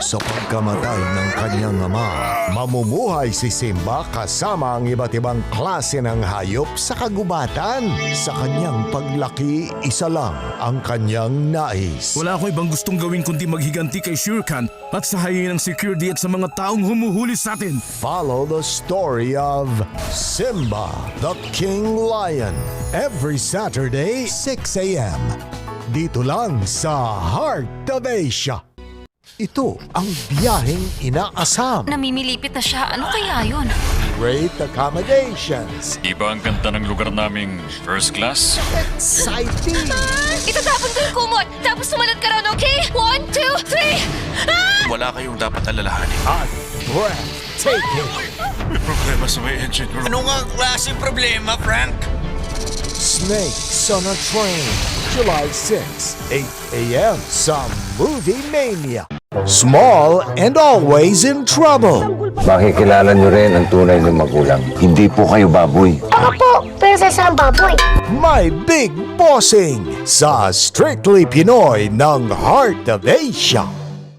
Sa pagkamatay ng kanyang ama, mamumuhay si Simba kasama ang iba't ibang klase ng hayop sa kagubatan. Sa kanyang paglaki, isa lang ang kanyang nais. Wala ako ibang gustong gawin kundi maghiganti kay Shere Khan at sahayin ang security at sa mga taong humuhuli sa atin. Follow the story of Simba, the King Lion. Every Saturday, 6 a.m. Dito lang sa Heart of Asia. Ito ang biyaheng inaasam. Namimilipit na siya. Ano kaya yun? Great accommodations. Di ba ang ganda ng lugar naming first class? Exciting. Itatapon ko yung kumot, tapos sumunod ka ron, okay? 1, 2, 3! Wala kayong dapat alalahanin. At breathtaking. May problema sa may engine room. Ano nga klaseng problema, Frank? Snakes on a Train. July 6, 8 a.m. sa Movie Mania. Small and always in trouble. Makikilala nyo rin ang tunay ng magulang. Hindi po kayo baboy. Ako po, prinsesa ang baboy. My Big Bossing sa Strictly Pinoy ng Heart of Asia.